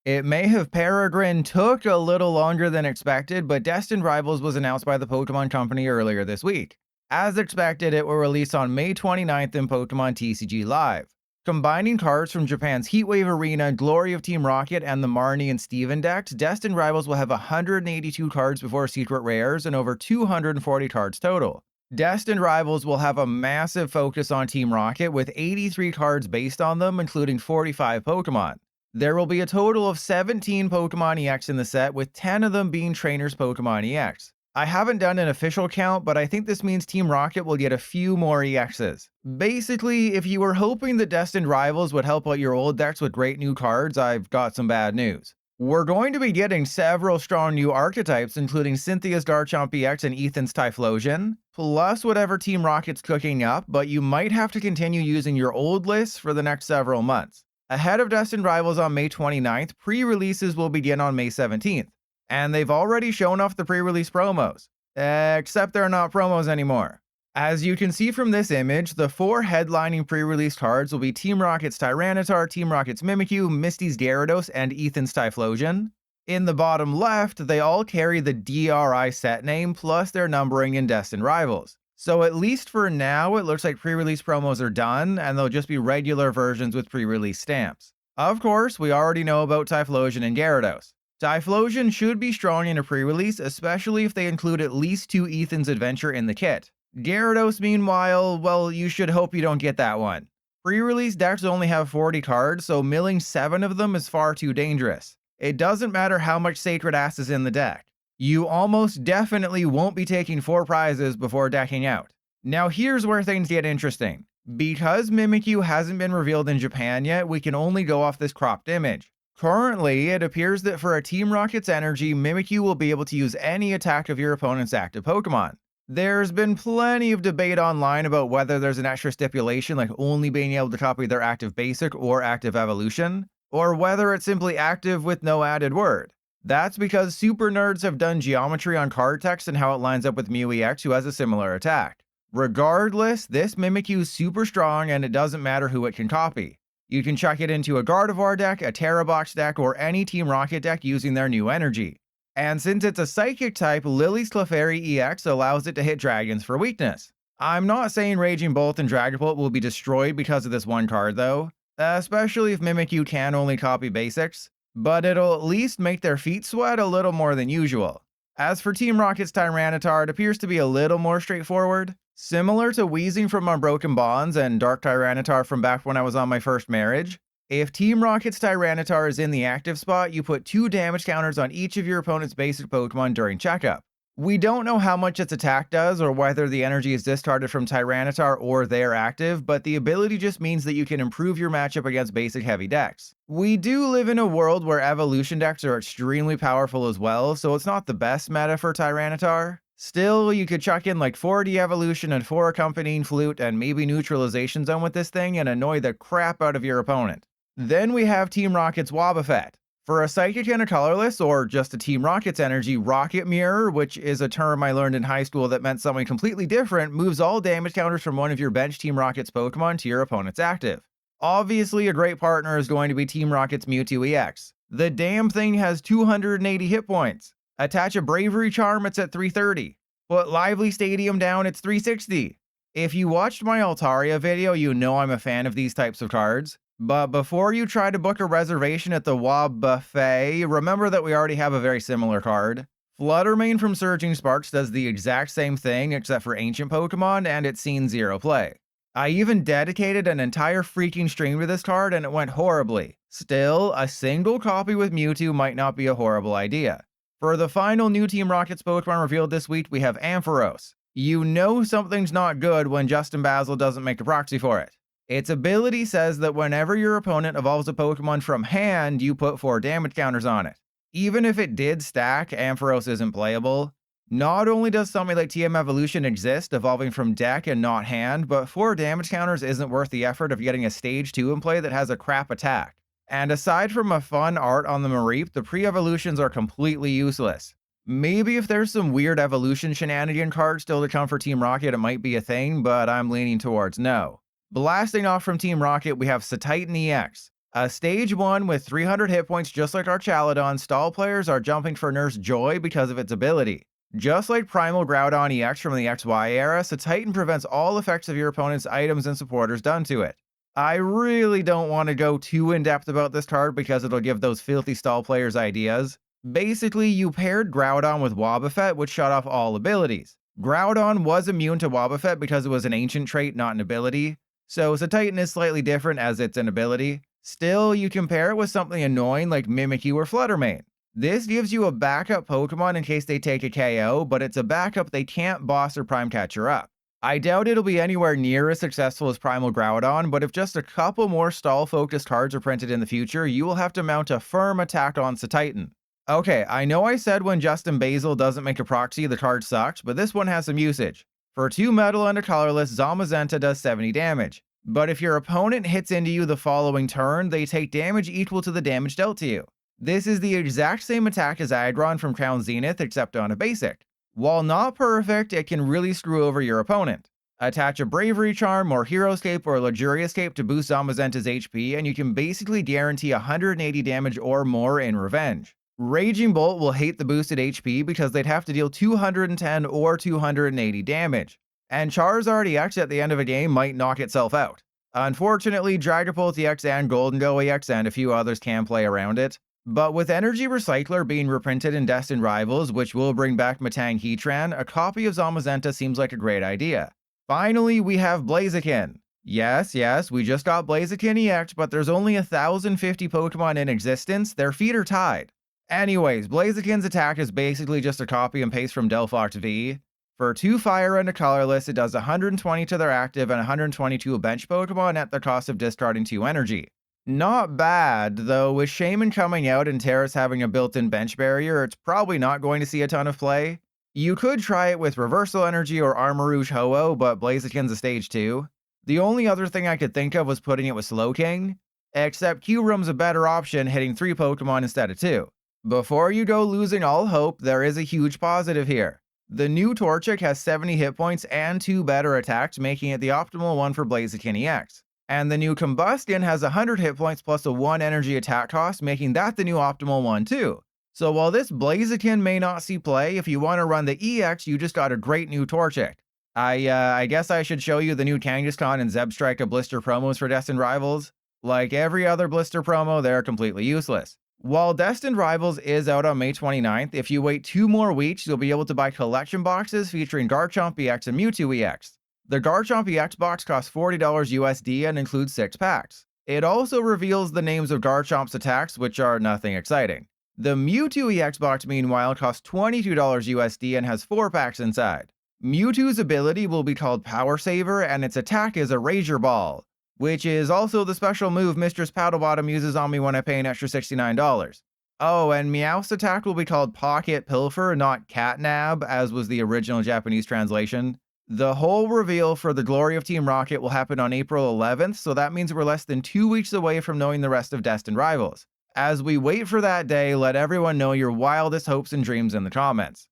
It may have peregrined took a little longer than expected, but Destined Rivals was announced by the Pokemon Company earlier this week. As expected, it will release on May 29th in Pokemon TCG Live. Combining cards from Japan's Heatwave Arena, Glory of Team Rocket, and the Marnie and Steven decks, Destined Rivals will have 182 cards before Secret Rares and over 240 cards total. Destined Rivals will have a massive focus on Team Rocket with 83 cards based on them, including 45 Pokemon. There will be a total of 17 Pokemon EX in the set, with 10 of them being Trainers Pokemon EX. I haven't done an official count, but I think this means Team Rocket will get a few more EXs. Basically, if you were hoping that Destined Rivals would help out your old decks with great new cards, I've got some bad news. We're going to be getting several strong new archetypes, including Cynthia's Garchomp EX and Ethan's Typhlosion, plus whatever Team Rocket's cooking up, but you might have to continue using your old lists for the next several months. Ahead of Destined Rivals on May 29th, pre-releases will begin on May 17th. And they've already shown off the pre-release promos. Except they're not promos anymore. As you can see from this image, the 4 headlining pre-release cards will be Team Rocket's Tyranitar, Team Rocket's Mimikyu, Misty's Gyarados, and Ethan's Typhlosion. In the bottom left, they all carry the DRI set name plus their numbering in Destined Rivals. So at least for now, it looks like pre-release promos are done, and they'll just be regular versions with pre-release stamps. Of course, we already know about Typhlosion and Gyarados. Typhlosion should be strong in a pre-release, especially if they include at least 2 Ethan's Adventure in the kit. Gyarados, meanwhile, well, you should hope you don't get that one. Pre-release decks only have 40 cards, so milling 7 of them is far too dangerous. It doesn't matter how much Sacred Ass is in the deck. You almost definitely won't be taking 4 prizes before decking out. Now here's where things get interesting. Because Mimikyu hasn't been revealed in Japan yet, we can only go off this cropped image. Currently, it appears that for a Team Rocket's energy, Mimikyu will be able to use any attack of your opponent's active Pokemon. There's been plenty of debate online about whether there's an extra stipulation like only being able to copy their active basic or active evolution, or whether it's simply active with no added word. That's because super nerds have done geometry on card text and how it lines up with Mew EX, who has a similar attack. Regardless, this Mimikyu is super strong and it doesn't matter who it can copy. You can chuck it into a Gardevoir deck, a Terrabox deck, or any Team Rocket deck using their new energy. And since it's a Psychic type, Lily's Clefairy EX allows it to hit dragons for weakness. I'm not saying Raging Bolt and Dragapult will be destroyed because of this one card though, especially if Mimikyu can only copy basics, but it'll at least make their feet sweat a little more than usual. As for Team Rocket's Tyranitar, it appears to be a little more straightforward. Similar to Weezing from Unbroken Bonds and Dark Tyranitar from back when I was on my first marriage, if Team Rocket's Tyranitar is in the active spot, you put 2 damage counters on each of your opponent's basic Pokemon during checkup. We don't know how much its attack does or whether the energy is discarded from Tyranitar or they're active, but the ability just means that you can improve your matchup against basic heavy decks. We do live in a world where evolution decks are extremely powerful as well, so it's not the best meta for Tyranitar. Still, you could chuck in like 4 de-evolution and 4 accompanying flute and maybe neutralization zone with this thing and annoy the crap out of your opponent. Then we have Team Rocket's Wobbuffet. For a Psychic and a Colorless, or just a Team Rocket's energy, Rocket Mirror, which is a term I learned in high school that meant something completely different, moves all damage counters from one of your bench Team Rocket's Pokemon to your opponent's active. Obviously, a great partner is going to be Team Rocket's Mewtwo EX. The damn thing has 280 hit points. Attach a Bravery Charm, it's at 330. Put Lively Stadium down, it's 360. If you watched my Altaria video, you know I'm a fan of these types of cards. But before you try to book a reservation at the Wobbuffet, remember that we already have a very similar card. Fluttermane from Surging Sparks does the exact same thing except for ancient Pokemon, and it's seen 0 play. I even dedicated an entire freaking stream to this card and it went horribly. Still, a single copy with Mewtwo might not be a horrible idea. For the final new Team Rocket's Pokemon revealed this week, we have Ampharos. You know something's not good when Justin Basil doesn't make a proxy for it. Its ability says that whenever your opponent evolves a Pokemon from hand, you put 4 damage counters on it. Even if it did stack, Ampharos isn't playable. Not only does something like TM Evolution exist, evolving from deck and not hand, but 4 damage counters isn't worth the effort of getting a Stage 2 in play that has a crap attack. And aside from a fun art on the Mareep, the pre-evolutions are completely useless. Maybe if there's some weird evolution shenanigan cards still to come for Team Rocket, it might be a thing, but I'm leaning towards no. Blasting off from Team Rocket, we have Satitan EX. A stage 1 with 300 hit points just like our Chaladon, stall players are jumping for Nurse Joy because of its ability. Just like Primal Groudon EX from the XY era, Titan prevents all effects of your opponent's items and supporters done to it. I really don't want to go too in-depth about this card because it'll give those filthy stall players ideas. Basically, you paired Groudon with Wobbuffet, which shut off all abilities. Groudon was immune to Wobbuffet because it was an ancient trait, not an ability. So Titan is slightly different as it's an ability. Still, you can pair it with something annoying like Mimikyu or Fluttermane. This gives you a backup Pokemon in case they take a KO, but it's a backup they can't boss or Prime Catcher up. I doubt it'll be anywhere near as successful as Primal Groudon, but if just a couple more stall-focused cards are printed in the future, you will have to mount a firm attack on Titan. Okay, I know I said when Justin Basil doesn't make a proxy, the card sucks, but this one has some usage. For 2 metal and a colorless, Zamazenta does 70 damage. But if your opponent hits into you the following turn, they take damage equal to the damage dealt to you. This is the exact same attack as Aggron from Crown Zenith, except on a basic. While not perfect, it can really screw over your opponent. Attach a Bravery Charm or Heroescape or Luxuriascape to boost Zamazenta's HP, and you can basically guarantee 180 damage or more in revenge. Raging Bolt will hate the boosted HP because they'd have to deal 210 or 280 damage, and Charizard EX at the end of a game might knock itself out. Unfortunately, Dragapult EX and Golden Go EX and a few others can play around it. But with Energy Recycler being reprinted in Destined Rivals, which will bring back Metang Heatran, a copy of Zamazenta seems like a great idea. Finally, we have Blaziken. Yes, we just got Blaziken EX, but there's only 1,050 Pokemon in existence, their feet are tied. Anyways, Blaziken's attack is basically just a copy and paste from Delphox V. For 2 fire and a colorless, it does 120 to their active and 120 to a bench Pokemon at the cost of discarding 2 energy. Not bad, though with Shaman coming out and Terrace having a built-in bench barrier, it's probably not going to see a ton of play. You could try it with Reversal Energy or Armarouge Ho-Oh, but Blaziken's a stage 2. The only other thing I could think of was putting it with Slowking, except Q-Room's a better option, hitting 3 Pokemon instead of 2. Before you go losing all hope, there is a huge positive here. The new Torchic has 70 hit points and 2 better attacks, making it the optimal one for Blaziken EX. And the new Combustion has 100 hit points plus a 1 energy attack cost, making that the new optimal one too. So while this Blaziken may not see play, if you want to run the EX, you just got a great new Torchic. I guess I should show you the new Kangaskhan and Zebstrika blister promos for Destined Rivals. Like every other blister promo, they're completely useless. While Destined Rivals is out on May 29th, if you wait 2 more weeks, you'll be able to buy collection boxes featuring Garchomp EX and Mewtwo EX. The Garchomp EX box costs $40 USD and includes 6 packs. It also reveals the names of Garchomp's attacks, which are nothing exciting. The Mewtwo EX box, meanwhile, costs $22 USD and has 4 packs inside. Mewtwo's ability will be called Power Saver, and its attack is Erasure Ball, which is also the special move Mistress Paddlebottom uses on me when I pay an extra $69. Oh, and Meowth's attack will be called Pocket Pilfer, not Catnab, as was the original Japanese translation. The whole reveal for the Glory of Team Rocket will happen on April 11th, so that means we're less than 2 weeks away from knowing the rest of Destined Rivals. As we wait for that day, let everyone know your wildest hopes and dreams in the comments.